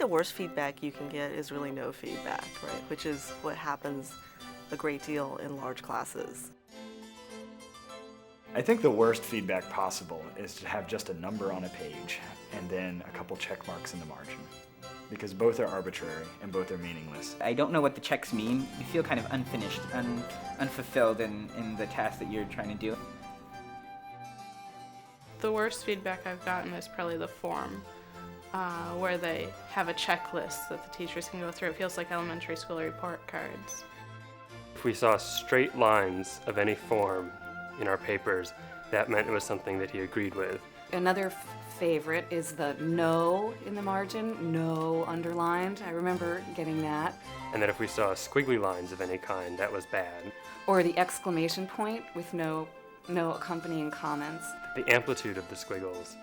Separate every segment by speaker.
Speaker 1: the worst feedback you can get is really no feedback, right? Which is what happens a great deal in large classes.
Speaker 2: I think the worst feedback possible is to have just a number on a page and then a couple check marks in the margin, because both are arbitrary and both are meaningless.
Speaker 3: I don't know what the checks mean. You feel kind of unfinished, unfulfilled in the task that you're trying to do.
Speaker 4: The worst feedback I've gotten is probably the form, where they have a checklist that the teachers can go through. It feels like elementary school report cards.
Speaker 5: If we saw straight lines of any form in our papers, that meant it was something that he agreed with.
Speaker 6: Another favorite is the no in the margin, no underlined. I remember getting that.
Speaker 5: And that if we saw squiggly lines of any kind, that was bad.
Speaker 6: Or the exclamation point with no accompanying comments.
Speaker 5: The amplitude of the squiggles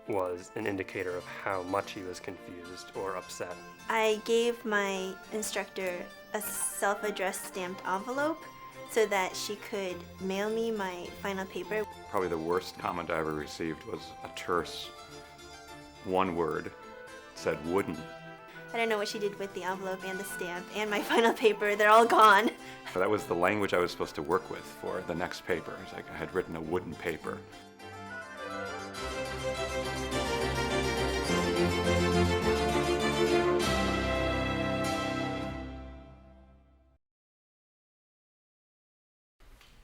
Speaker 5: was an indicator of how much he was confused or upset.
Speaker 7: I gave my instructor a self-addressed stamped envelope so that she could mail me my final paper.
Speaker 8: Probably the worst comment I ever received was a terse one word. It said wooden.
Speaker 7: I don't know what she did with the envelope and the stamp and my final paper. They're all gone.
Speaker 8: That was the language I was supposed to work with for the next paper. It's like I had written a wooden paper.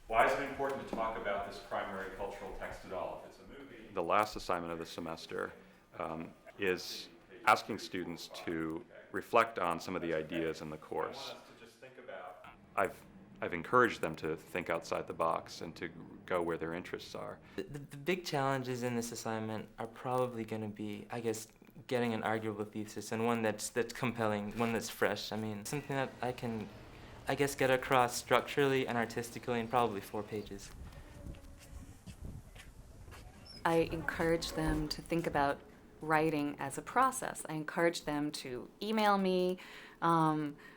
Speaker 9: Why is it important to talk about this primary cultural text at all if it's a movie?
Speaker 8: The last assignment of the semester is asking students to reflect on some of the ideas in the course. I've encouraged them to think outside the box and to go where their interests are.
Speaker 10: The big challenges in this assignment are probably going to be, I guess, getting an arguable thesis and one that's compelling, one that's fresh. I mean, something that I can, I guess, get across structurally and artistically in probably 4 pages.
Speaker 6: I encourage them to think about writing as a process. I encourage them to email me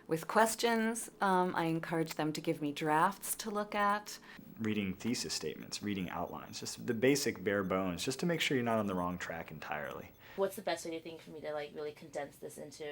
Speaker 6: with questions. I encourage them to give me drafts to look at.
Speaker 2: Reading thesis statements, reading outlines, just the basic bare bones, just to make sure you're not on the wrong track entirely.
Speaker 11: What's the best way to think for me to really condense this into,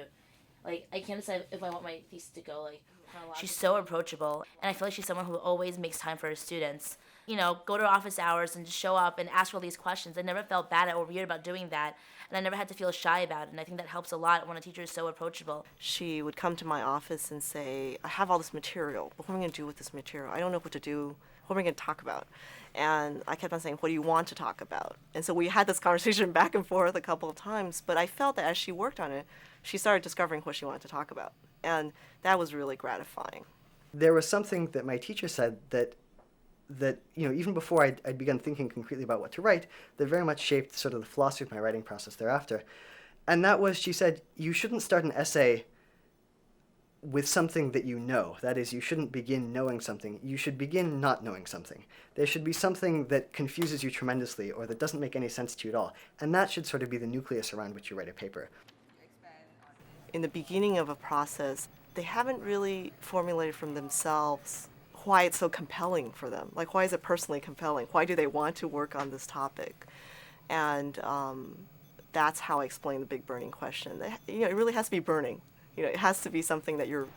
Speaker 11: I can't decide if I want my thesis to go chronologically. She's so approachable, and I feel like she's someone who always makes time for her students. Go to office hours and just show up and ask all these questions. I never felt bad or weird about doing that, and I never had to feel shy about it, and I think that helps a lot when a teacher is so approachable.
Speaker 1: She would come to my office and say, I have all this material, but what am I going to do with this material? I don't know what to do. What am I going to talk about? And I kept on saying, what do you want to talk about? And so we had this conversation back and forth a couple of times, but I felt that as she worked on it, she started discovering what she wanted to talk about. And that was really gratifying.
Speaker 12: There was something that my teacher said that even before I'd begun thinking concretely about what to write, that very much shaped sort of the philosophy of my writing process thereafter. And that was, she said, you shouldn't start an essay with something that you know. That is, you shouldn't begin knowing something. You should begin not knowing something. There should be something that confuses you tremendously or that doesn't make any sense to you at all. And that should sort of be the nucleus around which you write a paper.
Speaker 1: In the beginning of a process, they haven't really formulated from themselves why it's so compelling for them. Why is it personally compelling? Why do they want to work on this topic? And that's how I explain the big burning question. It really has to be burning. It has to be something that you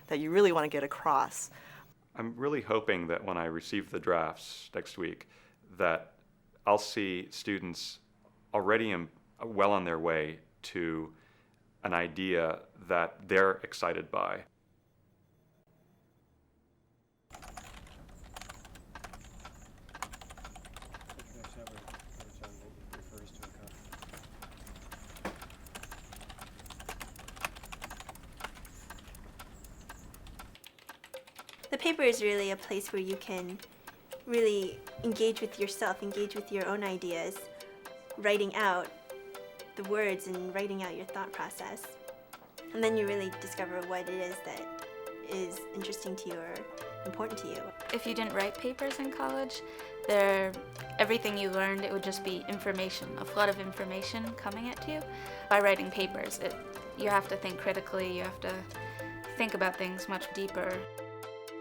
Speaker 1: really want to get across.
Speaker 8: I'm really hoping that when I receive the drafts next week, that I'll see students already well on their way to an idea that they're excited by.
Speaker 7: The paper is really a place where you can really engage with yourself, engage with your own ideas, writing out the words and writing out your thought process. And then you really discover what it is that is interesting to you or important to you.
Speaker 13: If you didn't write papers in college, everything you learned, it would just be information, a flood of information coming at you. By writing papers, you have to think critically, you have to think about things much deeper.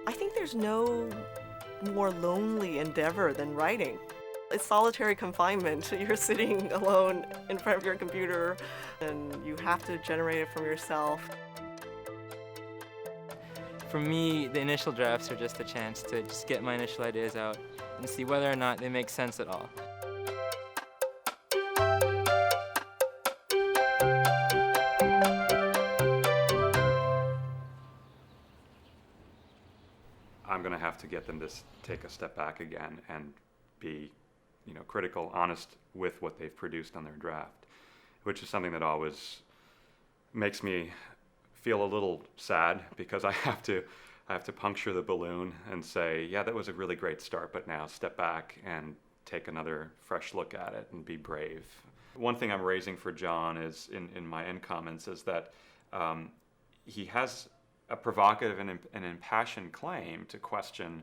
Speaker 1: I think there's no more lonely endeavor than writing. It's solitary confinement. You're sitting alone in front of your computer and you have to generate it from yourself.
Speaker 10: For me, the initial drafts are just a chance to just get my initial ideas out and see whether or not they make sense at all.
Speaker 8: I'm going to have to get them to take a step back again and be, critical, honest with what they've produced on their draft, which is something that always makes me feel a little sad because I have to puncture the balloon and say, yeah, that was a really great start, but now step back and take another fresh look at it and be brave. One thing I'm raising for John is in my end comments is that he has a provocative and impassioned claim to question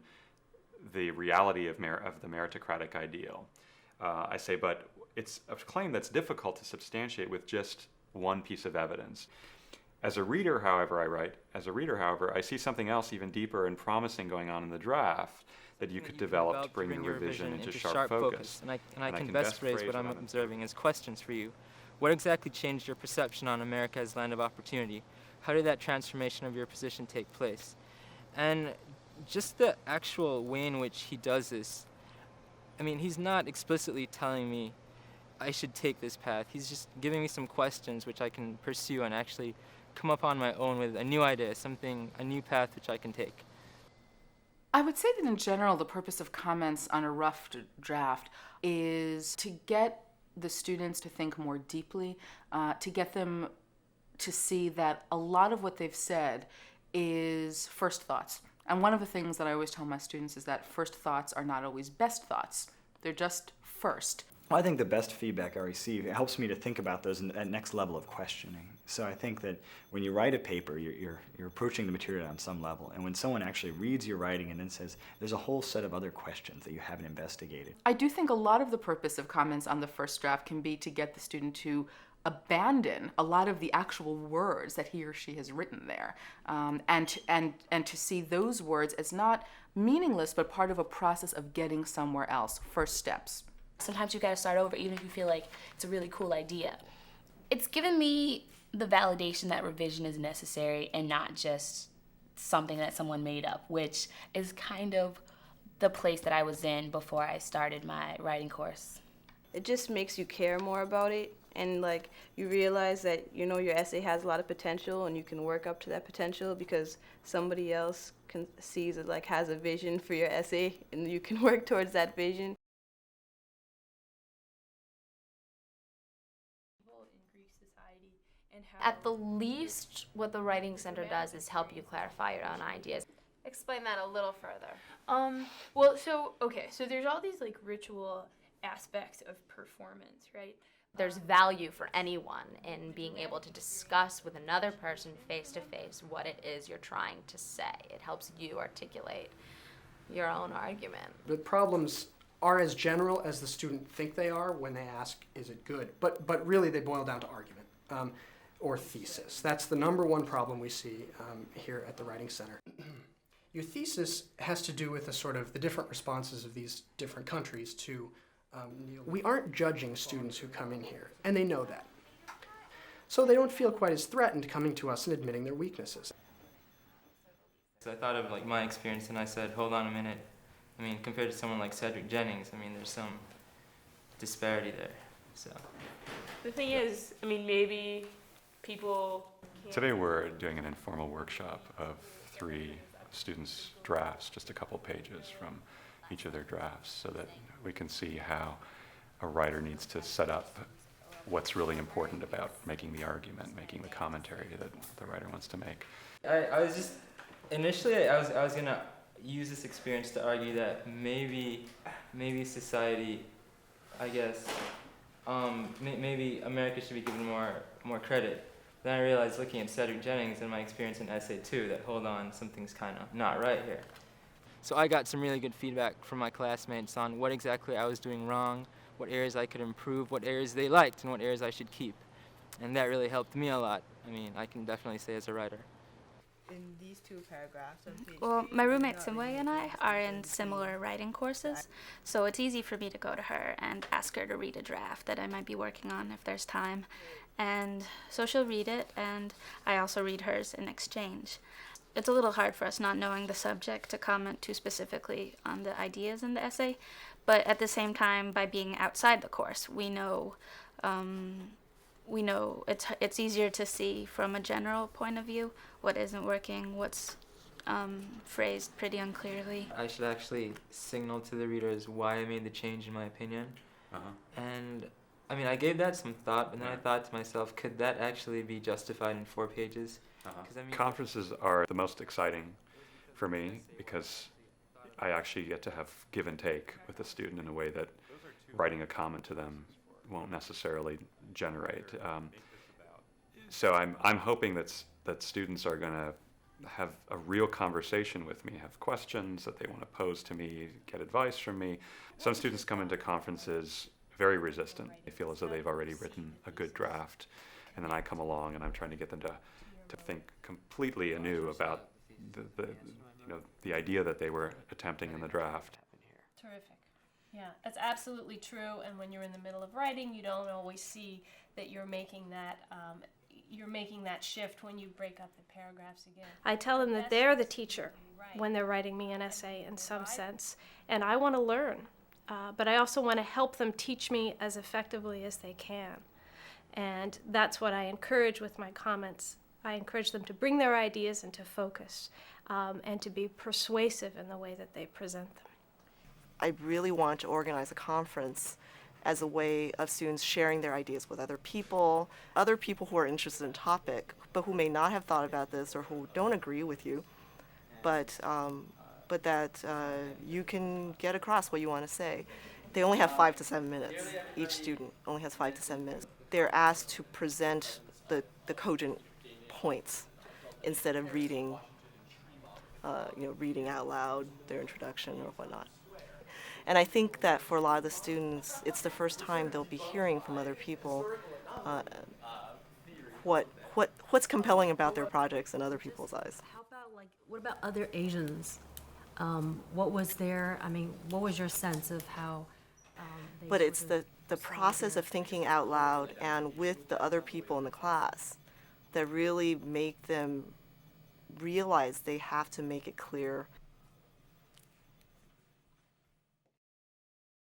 Speaker 8: the reality of the meritocratic ideal. I say, but it's a claim that's difficult to substantiate with just one piece of evidence. As a reader, however, I see something else even deeper and promising going on in the draft that you could develop to bring your revision into sharp focus.
Speaker 10: And I can best phrase what I'm observing as questions for you. What exactly changed your perception on America as land of opportunity? How did that transformation of your position take place? And just the actual way in which he does this, he's not explicitly telling me I should take this path. He's just giving me some questions which I can pursue and actually come up on my own with a new idea, a new path which I can take.
Speaker 14: I would say that in general, the purpose of comments on a rough draft is to get the students to think more deeply, to get them to see that a lot of what they've said is first thoughts. And one of the things that I always tell my students is that first thoughts are not always best thoughts. They're just first.
Speaker 2: Well, I think the best feedback I receive, it helps me to think about those at next level of questioning. So I think that when you write a paper, you're approaching the material on some level. And when someone actually reads your writing and then says, there's a whole set of other questions that you haven't investigated.
Speaker 14: I do think a lot of the purpose of comments on the first draft can be to get the student to abandon a lot of the actual words that he or she has written there, and to see those words as not meaningless, but part of a process of getting somewhere else, first steps.
Speaker 11: Sometimes you gotta start over even if you feel like it's a really cool idea. It's given me the validation that revision is necessary and not just something that someone made up, which is kind of the place that I was in before I started my writing course.
Speaker 15: It just makes you care more about it, and you realize that your essay has a lot of potential and you can work up to that potential because somebody else sees it has a vision for your essay and you can work towards that vision.
Speaker 16: At the least, what the Writing Center does is help you clarify your own ideas.
Speaker 13: Explain that a little further.
Speaker 17: So there's all these ritual aspects of performance, right?
Speaker 16: There's value for anyone in being able to discuss with another person face to face what it is you're trying to say. It helps you articulate your own argument.
Speaker 18: The problems are as general as the student think they are when they ask, is it good? But really they boil down to argument or thesis. That's the number one problem we see here at the Writing Center. Your thesis has to do with the different responses of these different countries to we aren't judging students who come in here, and they know that. So they don't feel quite as threatened coming to us and admitting their weaknesses.
Speaker 10: So I thought of my experience and I said, hold on a minute. Compared to someone like Cedric Jennings, there's some disparity there. So
Speaker 17: The thing is, maybe people can't.
Speaker 8: Today we're doing an informal workshop of 3 students' drafts, just a couple pages from each of their drafts, so that we can see how a writer needs to set up what's really important about making the argument, making the commentary that the writer wants to make.
Speaker 10: I was just, initially I was gonna use this experience to argue that maybe society, I guess, maybe America should be given more credit. Then I realized, looking at Cedric Jennings and my experience in Essay 2, that hold on, something's kind of not right here. So I got some really good feedback from my classmates on what exactly I was doing wrong, what areas I could improve, what areas they liked, and what areas I should keep. And that really helped me a lot. I can definitely say as a writer.
Speaker 17: in these two paragraphs on page
Speaker 13: Well,
Speaker 17: 3,
Speaker 13: my
Speaker 17: and
Speaker 13: roommate
Speaker 17: not
Speaker 13: Simway
Speaker 17: in
Speaker 13: and
Speaker 17: the
Speaker 13: I
Speaker 17: next
Speaker 13: are
Speaker 17: one,
Speaker 13: in
Speaker 17: so
Speaker 13: similar writing courses, so it's easy for me to go to her and ask her to read a draft that I might be working on if there's time. And so she'll read it, and I also read hers in exchange. It's a little hard for us, not knowing the subject, to comment too specifically on the ideas in the essay, but at the same time, by being outside the course, we know it's easier to see from a general point of view what isn't working, what's phrased pretty unclearly.
Speaker 10: I should actually signal to the readers why I made the change in my opinion. And I mean, I gave that some thought, but then I thought to myself, could that actually be justified in 4 pages? 'Cause I mean,
Speaker 8: Conferences are the most exciting for me because I actually get to have give and take with the student in a way that writing a comment to them won't necessarily generate. So I'm hoping that students are going to have a real conversation with me, have questions that they want to pose to me, get advice from me. Some students come into conferences very resistant. They feel as though they've already written a good draft, and then I come along and I'm trying to get them to think completely anew about the idea that they were attempting in the draft.
Speaker 17: Terrific. Yeah, that's absolutely true. And when you're in the middle of writing, you don't always see that you're making that shift when you break up the paragraphs again.
Speaker 19: I tell them that they're the teacher when they're writing me an essay in some sense, and I want to learn, but I also want to help them teach me as effectively as they can. And that's what I encourage with my comments. I encourage them to bring their ideas into focus and to be persuasive in the way that they present them.
Speaker 1: I really want to organize a conference as a way of students sharing their ideas with other people who are interested in the topic, but who may not have thought about this or who don't agree with you, but that you can get across what you want to say. They only have 5 to 7 minutes. Each student only has 5 to 7 minutes. They're asked to present the cogent points instead of reading out loud their introduction or whatnot. And I think that for a lot of the students, it's the first time they'll be hearing from other people what's compelling about their projects in other people's eyes.
Speaker 20: How about, what about other Asians? What was what was your sense of how
Speaker 1: But it's the process of thinking out loud and with the other people in the class that really make them realize they have to make it clear.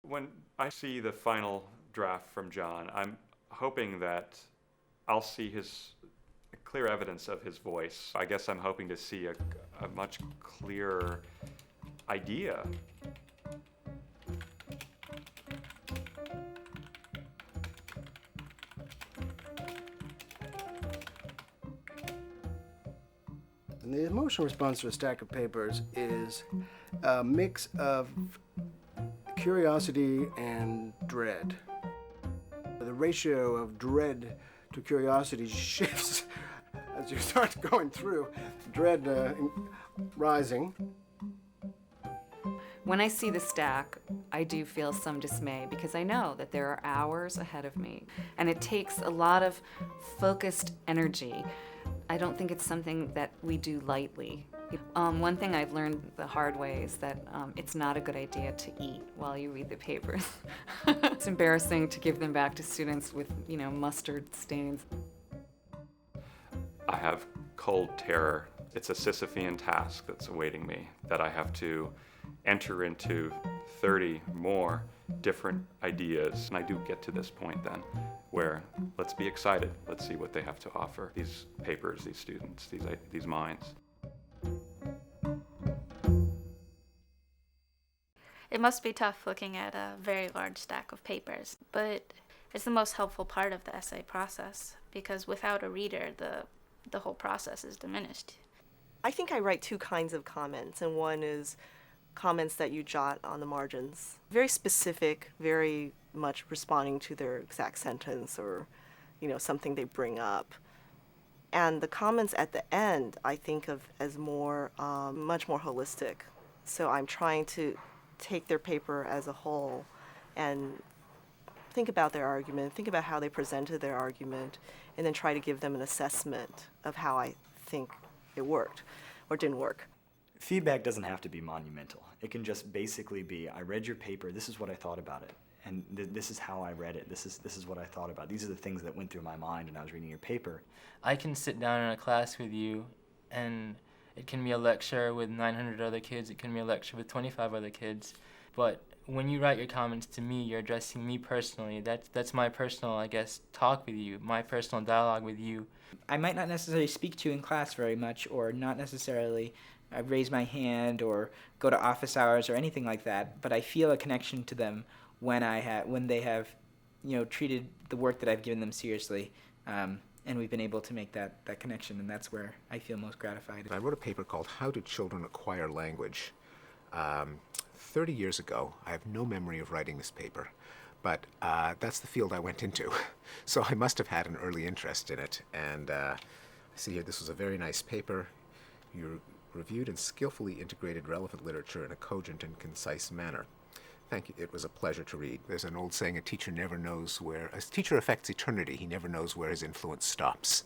Speaker 8: When I see the final draft from John, I'm hoping that I'll see clear evidence of his voice. I guess I'm hoping to see a much clearer idea.
Speaker 21: And the emotional response to a stack of papers is a mix of curiosity and dread. The ratio of dread to curiosity shifts as you start going through. Dread rising.
Speaker 6: When I see the stack, I do feel some dismay because I know that there are hours ahead of me, and it takes a lot of focused energy. I don't think it's something that we do lightly. One thing I've learned the hard way is that it's not a good idea to eat while you read the papers. It's embarrassing to give them back to students with, mustard stains.
Speaker 8: I have cold terror. It's a Sisyphean task that's awaiting me, that I have to enter into 30 more different ideas. And I do get to this point then where let's be excited. Let's see what they have to offer, these papers, these students, these minds.
Speaker 13: It must be tough looking at a very large stack of papers, but it's the most helpful part of the essay process because without a reader, the whole process is diminished.
Speaker 1: I think I write 2 kinds of comments, and one is comments that you jot on the margins. Very specific, very much responding to their exact sentence or, something they bring up. And the comments at the end, I think of as much more holistic. So I'm trying to take their paper as a whole and think about their argument, think about how they presented their argument, and then try to give them an assessment of how I think it worked or didn't work.
Speaker 2: Feedback doesn't have to be monumental. It can just basically be, I read your paper, this is what I thought about it, and this is how I read it, this is what I thought about. These are the things that went through my mind when I was reading your paper.
Speaker 10: I can sit down in a class with you, and it can be a lecture with 900 other kids, it can be a lecture with 25 other kids, but when you write your comments to me, you're addressing me personally. That's my personal, I guess, talk with you, my personal dialogue with you.
Speaker 3: I might not necessarily speak to you in class very much, or not necessarily raise my hand or go to office hours or anything like that, but I feel a connection to them when they have, treated the work that I've given them seriously, and we've been able to make that connection, and that's where I feel most gratified.
Speaker 22: I wrote a paper called How Do Children Acquire Language? 30 years ago. I have no memory of writing this paper, but that's the field I went into. So I must have had an early interest in it. And I see here, this was a very nice paper. You reviewed and skillfully integrated relevant literature in a cogent and concise manner. Thank you. It was a pleasure to read. There's an old saying, a teacher affects eternity. He never knows where his influence stops.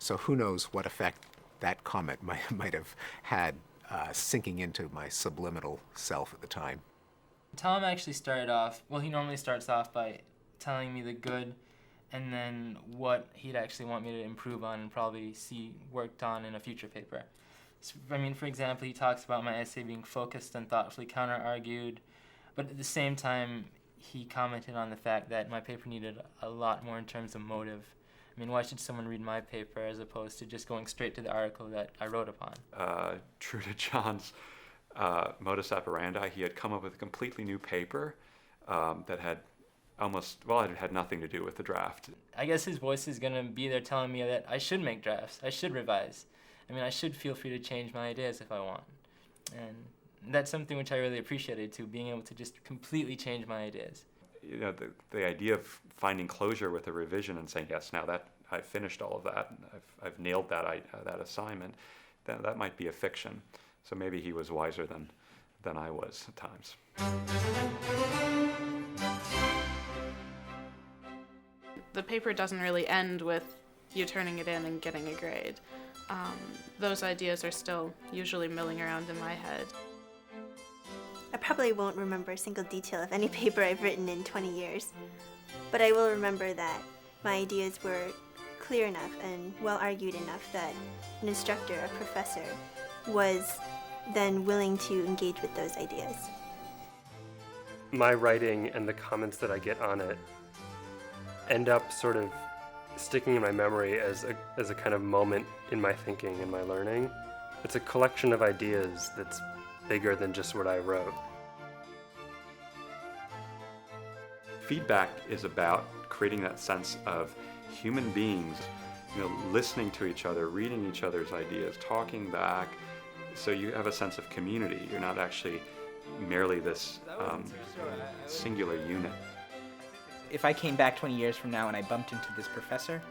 Speaker 22: So who knows what effect that comment might have had sinking into my subliminal self at the time.
Speaker 10: Tom actually started off, he normally starts off by telling me the good and then what he'd actually want me to improve on and probably see worked on in a future paper. So, for example, he talks about my essay being focused and thoughtfully counter-argued, but at the same time, he commented on the fact that my paper needed a lot more in terms of motive. Why should someone read my paper as opposed to just going straight to the article that I wrote upon?
Speaker 8: True to John's modus operandi, he had come up with a completely new paper that had it had nothing to do with the draft.
Speaker 10: I guess his voice is going to be there telling me that I should make drafts, I should revise. I should feel free to change my ideas if I want. And that's something which I really appreciated too, being able to just completely change my ideas.
Speaker 8: The idea of finding closure with a revision and saying, yes, now that I've finished all of that, I've nailed that assignment, that might be a fiction. So maybe he was wiser than I was at times.
Speaker 4: The paper doesn't really end with you turning it in and getting a grade. Those ideas are still usually milling around in my head.
Speaker 7: I probably won't remember a single detail of any paper I've written in 20 years, but I will remember that my ideas were clear enough and well argued enough that an instructor, a professor, was then willing to engage with those ideas.
Speaker 5: My writing and the comments that I get on it end up sort of sticking in my memory as a kind of moment in my thinking and my learning. It's a collection of ideas that's bigger than just what I wrote.
Speaker 8: Feedback is about creating that sense of human beings, listening to each other, reading each other's ideas, talking back, so you have a sense of community. You're not actually merely this singular unit.
Speaker 3: If I came back 20 years from now and I bumped into this professor,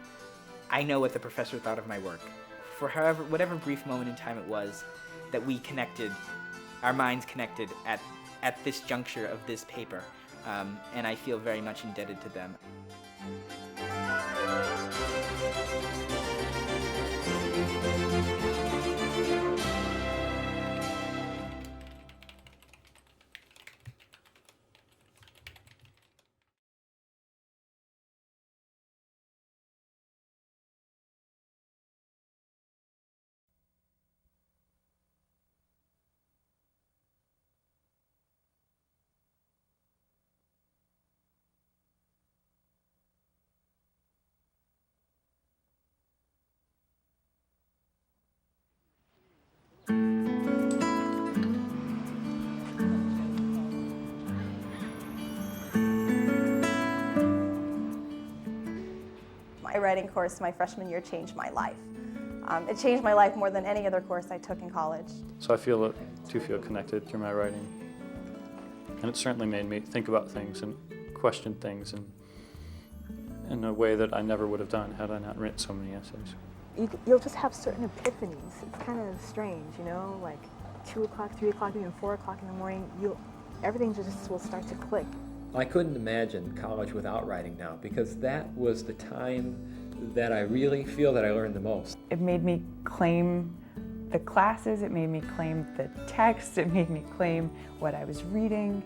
Speaker 3: I know what the professor thought of my work. For whatever brief moment in time it was that we connected, our minds connected at this juncture of this paper, and I feel very much indebted to them.
Speaker 23: My writing course my freshman year changed my life. It changed my life more than any other course I took in college.
Speaker 24: So I feel connected through my writing. And it certainly made me think about things and question things in a way that I never would have done had I not written so many essays.
Speaker 25: You'll just have certain epiphanies. It's kind of strange, like 2 o'clock, 3 o'clock, even 4 o'clock in the morning, everything just will start to click.
Speaker 26: I couldn't imagine college without writing now, because that was the time that I really feel that I learned the most.
Speaker 27: It made me claim
Speaker 9: the classes, it made me claim the text, it made me claim what I was reading,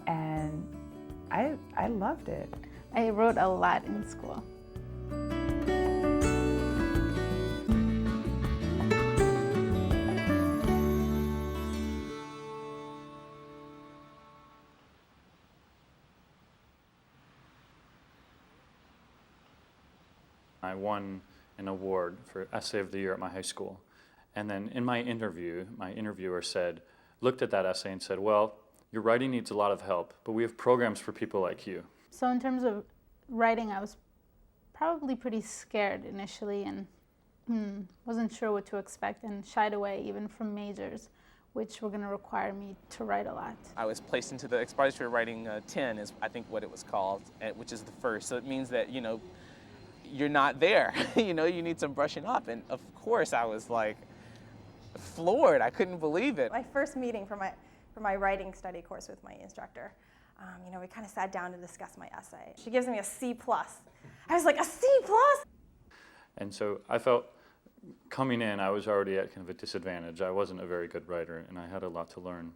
Speaker 9: and I loved it.
Speaker 11: I wrote a lot in school.
Speaker 24: I won an award for Essay of the Year at my high school. And then in my interview, my interviewer looked at that essay and said, well, your writing needs a lot of help, but we have programs for people like you.
Speaker 11: So in terms of writing, I was probably pretty scared initially and wasn't sure what to expect and shied away even from majors, which were going to require me to write a lot.
Speaker 12: I was placed into the expository writing 10 is I think what it was called, which is the first. So it means that, you're not there. You need some brushing up. And of course I was like floored. I couldn't believe it.
Speaker 23: My first meeting for my writing study course with my instructor, we kind of sat down to discuss my essay. She gives me a C+. I was like, a C+?
Speaker 24: And so I felt coming in, I was already at kind of a disadvantage. I wasn't a very good writer, and I had a lot to learn.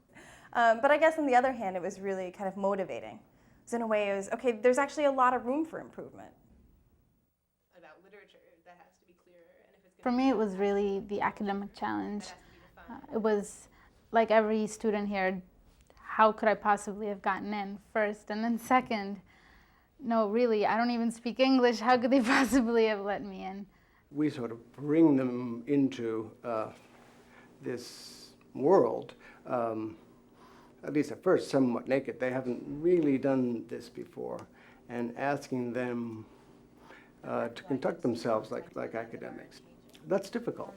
Speaker 23: But I guess on the other hand, it was really kind of motivating. So in a way, it was, okay, there's actually a lot of room for improvement.
Speaker 4: About literature, that has to be clearer. And if it's
Speaker 11: For me, it was really the academic challenge. It was like every student here, how could I possibly have gotten in first? And then second, no, really, I don't even speak English. How could they possibly have let me in?
Speaker 21: We sort of bring them into this world, at least at first somewhat naked. They haven't really done this before, and asking them to conduct themselves like academics. That's difficult.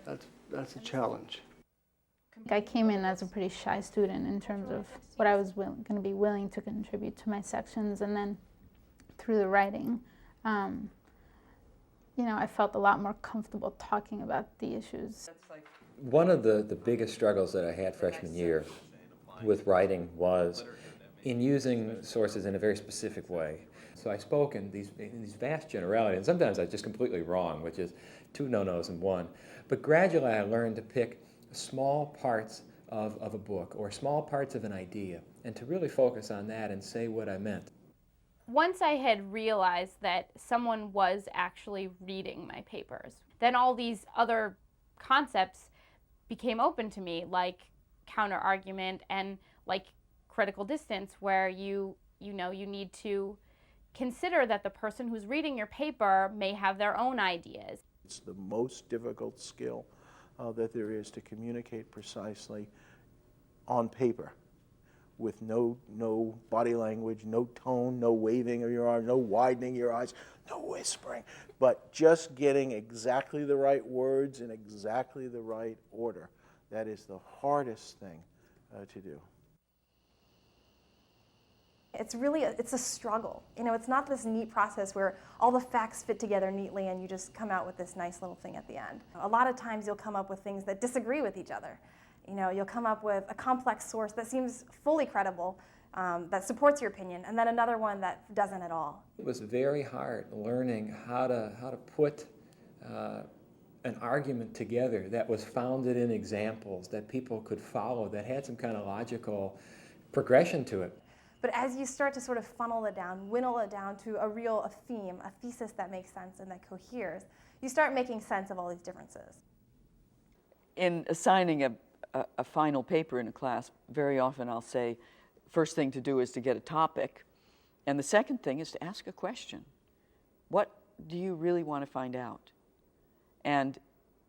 Speaker 21: That's a challenge.
Speaker 11: I came in as a pretty shy student in terms of what I was going to be willing to contribute to my sections, and then through the writing, I felt a lot more comfortable talking about the issues.
Speaker 26: One of the biggest struggles that I had freshman year with writing was in using sources in a very specific way. So I spoke in these vast generalities, and sometimes I was just completely wrong, which is 2 no-nos in one. But gradually I learned to pick small parts of a book or small parts of an idea and to really focus on that and say what I meant.
Speaker 14: Once I had realized that someone was actually reading my papers, then all these other concepts became open to me, like counter-argument and like critical distance, where you need to consider that the person who's reading your paper may have their own ideas.
Speaker 15: It's the most difficult skill that there is to communicate precisely on paper with no body language, no tone, no waving of your arms, no widening your eyes, no whispering, but just getting exactly the right words in exactly the right order. That is the hardest thing to do.
Speaker 23: It's a struggle. It's not this neat process where all the facts fit together neatly and you just come out with this nice little thing at the end. A lot of times you'll come up with things that disagree with each other. You'll come up with a complex source that seems fully credible, that supports your opinion, and then another one that doesn't at all.
Speaker 26: It was very hard learning how to put an argument together that was founded in examples that people could follow, that had some kind of logical progression to it.
Speaker 23: But as you start to sort of funnel it down, winnow it down to a theme, a thesis that makes sense and that coheres, you start making sense of all these differences.
Speaker 16: In assigning a final paper in a class, very often I'll say, first thing to do is to get a topic, and the second thing is to ask a question. What do you really want to find out? And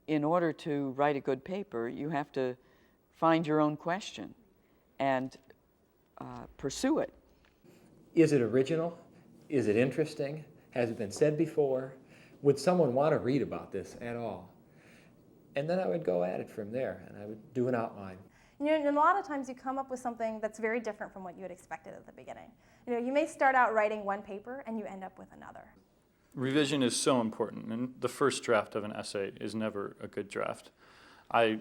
Speaker 16: in order to write a good paper, you have to find your own question and pursue it.
Speaker 26: Is it original? Is it interesting? Has it been said before? Would someone want to read about this at all? And then I would go at it from there, and I would do an outline.
Speaker 23: And a lot of times you come up with something that's very different from what you had expected at the beginning. You may start out writing one paper and you end up with another.
Speaker 24: Revision is so important, and the first draft of an essay is never a good draft. I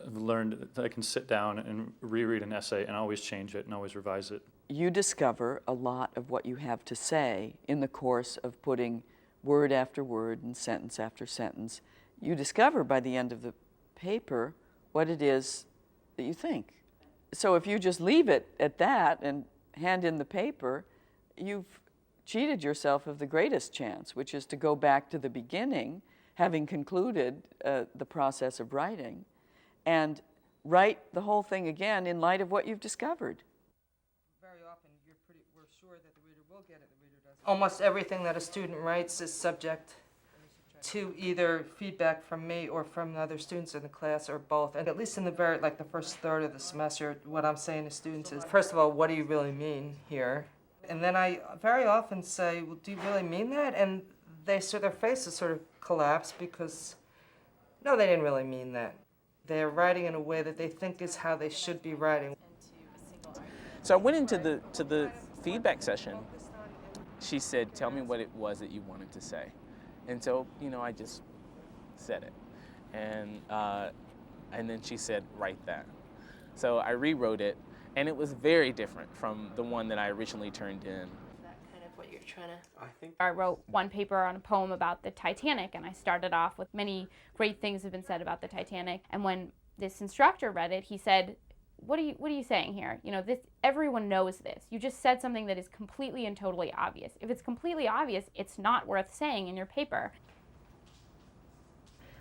Speaker 24: have learned that I can sit down and reread an essay and always change it and always revise it.
Speaker 16: You discover a lot of what you have to say in the course of putting word after word and sentence after sentence you discover by the end of the paper what it is that you think. So if you just leave it at that and hand in the paper, you've cheated yourself of the greatest chance, which is to go back to the beginning, having concluded the process of writing, and write the whole thing again in light of what you've discovered.
Speaker 6: Very often we're sure that the reader will get it, the reader doesn't. Almost everything that a student writes is subject to either feedback from me or from other students in the class, or both. And at least in the the first third of the semester, what I'm saying to students is, first of all, what do you really mean here? And then I very often say, well, do you really mean that? And their faces sort of collapse because, no, they didn't really mean that. They're writing in a way that they think is how they should be writing.
Speaker 12: So I went into the feedback session. She said, tell me what it was that you wanted to say. And so, I just said it. And then she said, write that. So I rewrote it, and it was very different from the one that I originally turned in.
Speaker 4: Is that kind of what you're trying to... I wrote one paper on a poem about the Titanic, and I started off with many great things have been said about the Titanic. And when this instructor read it, he said, what are you saying here? Everyone knows this. You just said something that is completely and totally obvious. If it's completely obvious, it's not worth saying in your paper.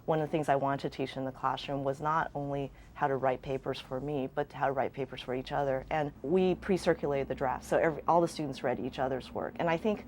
Speaker 1: One of the things I wanted to teach in the classroom was not only how to write papers for me, but how to write papers for each other. And we pre-circulated the draft, so all the students read each other's work. And I think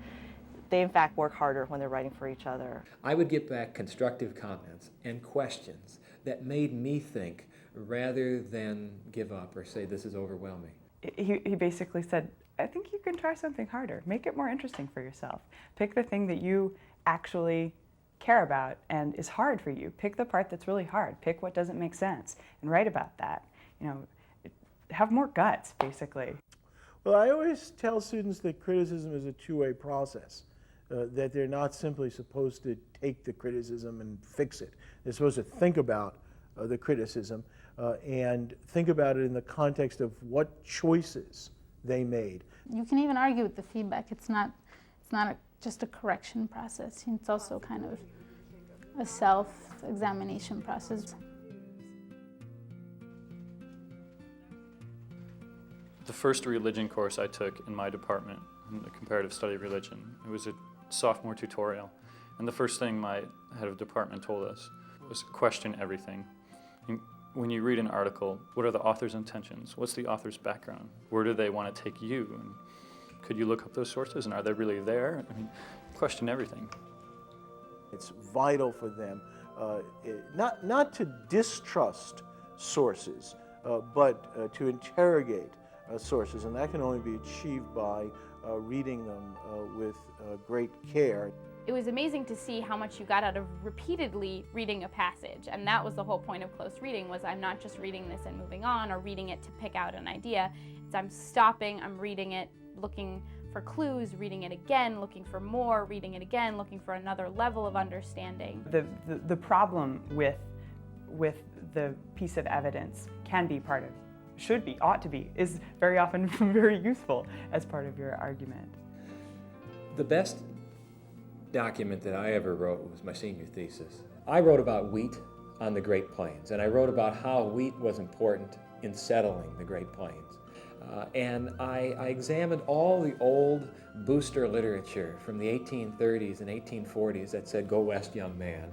Speaker 1: they, in fact, work harder when they're writing for each other.
Speaker 26: I would get back constructive comments and questions that made me think rather than give up or say, this is overwhelming.
Speaker 9: He basically said, I think you can try something harder. Make it more interesting for yourself. Pick the thing that you actually care about and is hard for you. Pick the part that's really hard. Pick what doesn't make sense and write about that. Have more guts, basically.
Speaker 15: Well, I always tell students that criticism is a two-way process, that they're not simply supposed to take the criticism and fix it. They're supposed to think about the criticism and think about it in the context of what choices they made.
Speaker 11: You can even argue with the feedback. It's not just a correction process. It's also kind of a self-examination process.
Speaker 24: The first religion course I took in my department, in the comparative study of religion, it was a sophomore tutorial. And the first thing my head of department told us was question everything. When you read an article, what are the author's intentions? What's the author's background? Where do they want to take you? And could you look up those sources, and are they really there? Question everything.
Speaker 15: It's vital for them not to distrust sources, but to interrogate sources, and that can only be achieved by reading them with great care.
Speaker 14: It was amazing to see how much you got out of repeatedly reading a passage, and that was the whole point of close reading, was I'm not just reading this and moving on or reading it to pick out an idea. It's I'm stopping, I'm reading it, looking for clues, reading it again, looking for more, reading it again, looking for another level of understanding.
Speaker 9: The problem with the piece of evidence ought to be, is very often very useful as part of your argument.
Speaker 26: The best document that I ever wrote was my senior thesis. I wrote about wheat on the Great Plains, and I wrote about how wheat was important in settling the Great Plains. And I examined all the old booster literature from the 1830s and 1840s that said, "Go west, young man."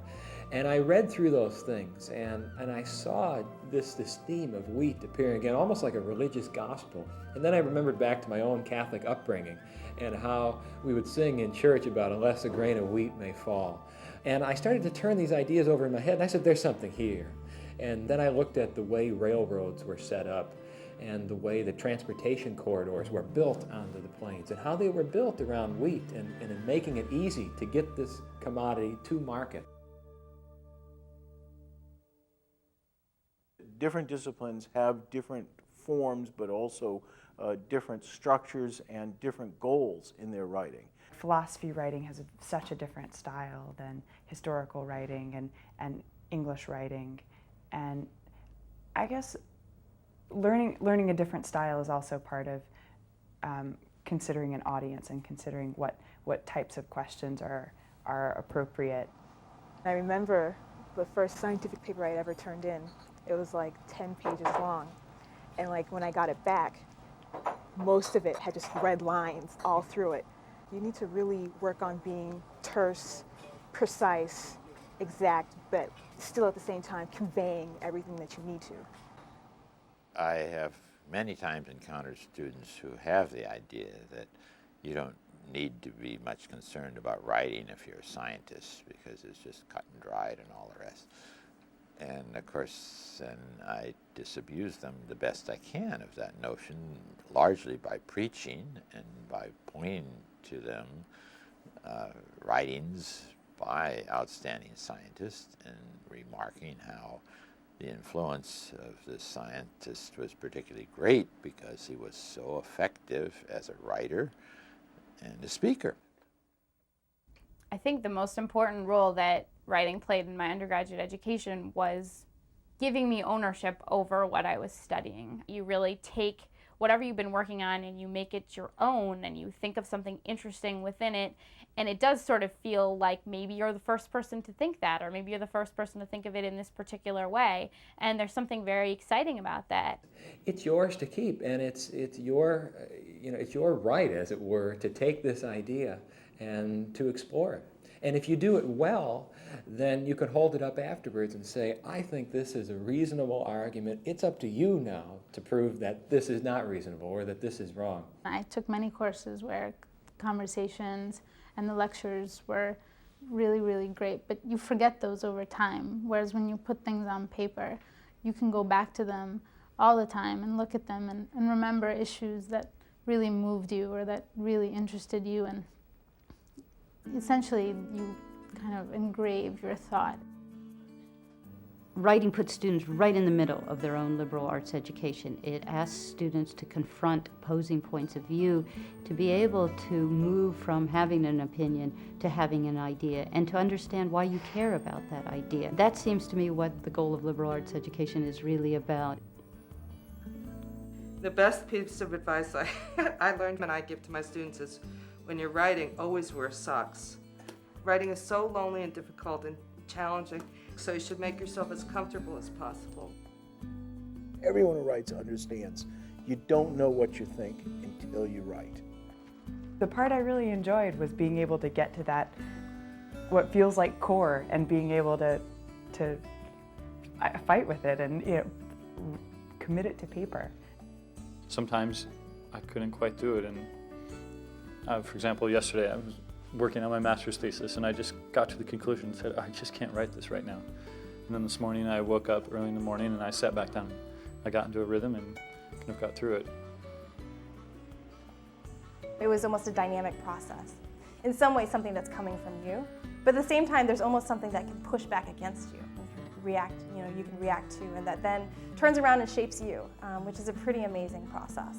Speaker 26: And I read through those things, and I saw this theme of wheat appearing again, almost like a religious gospel. And then I remembered back to my own Catholic upbringing and how we would sing in church about unless a grain of wheat may fall. And I started to turn these ideas over in my head, and I said, there's something here. And then I looked at the way railroads were set up and the way the transportation corridors were built onto the plains and how they were built around wheat and in making it easy to get this commodity to market.
Speaker 15: Different disciplines have different forms, but also different structures and different goals in their writing.
Speaker 9: Philosophy writing has such a different style than historical writing and English writing, and I guess learning a different style is also part of considering an audience and considering what types of questions are appropriate.
Speaker 25: I remember The first scientific paper I'd ever turned in, it was like 10 pages long. And like when I got it back, most of it had just red lines all through it. You need to really work on being terse, precise, exact, but still at the same time conveying everything that you need to.
Speaker 2: I have many times encountered students who have the idea that you don't need to be much concerned about writing if you're a scientist because it's just cut and dried and all the rest. And of course, then I disabuse them the best I can of that notion, largely by preaching and by pointing to them writings by outstanding scientists and remarking how the influence of this scientist was particularly great because he was so effective as a writer and a speaker.
Speaker 14: I think the most important role that writing played in my undergraduate education was giving me ownership over what I was studying. You really take whatever you've been working on and you make it your own and you think of something interesting within it, and it does sort of feel like maybe you're the first person to think that, or maybe you're the first person to think of it in this particular way, and there's something very exciting about that.
Speaker 26: It's yours to keep, and it's your it's your right, as it were, to take this idea and to explore it. And if you do it well, then you can hold it up afterwards and say, I think this is a reasonable argument. It's up to you now to prove that this is not reasonable or that this is wrong.
Speaker 11: I took many courses where conversations and the lectures were really, really great, but you forget those over time. Whereas when you put things on paper, you can go back to them all the time and look at them and remember issues that really moved you or that really interested you, and essentially you kind of engrave your thought.
Speaker 13: Writing puts students right in the middle of their own liberal arts education. It asks students to confront opposing points of view, to be able to move from having an opinion to having an idea, and to understand why you care about that idea. That seems to me what the goal of liberal arts education is really about.
Speaker 6: The best piece of advice I learned and I give to my students is, when you're writing, always wear socks. Writing is so lonely and difficult and challenging, so you should make yourself as comfortable as possible.
Speaker 15: Everyone who writes understands you don't know what you think until you write.
Speaker 9: The part I really enjoyed was being able to get to that, what feels like core, and being able to fight with it and commit it to paper.
Speaker 24: Sometimes I couldn't quite do it, and for example, yesterday I was working on my master's thesis and I just got to the conclusion and said, I just can't write this right now. And then this morning I woke up early in the morning and I sat back down. I got into a rhythm and kind of got through it.
Speaker 23: It was almost a dynamic process. In some ways, something that's coming from you, but at the same time, there's almost something that can push back against you, you can react to, and that then turns around and shapes you, which is a pretty amazing process.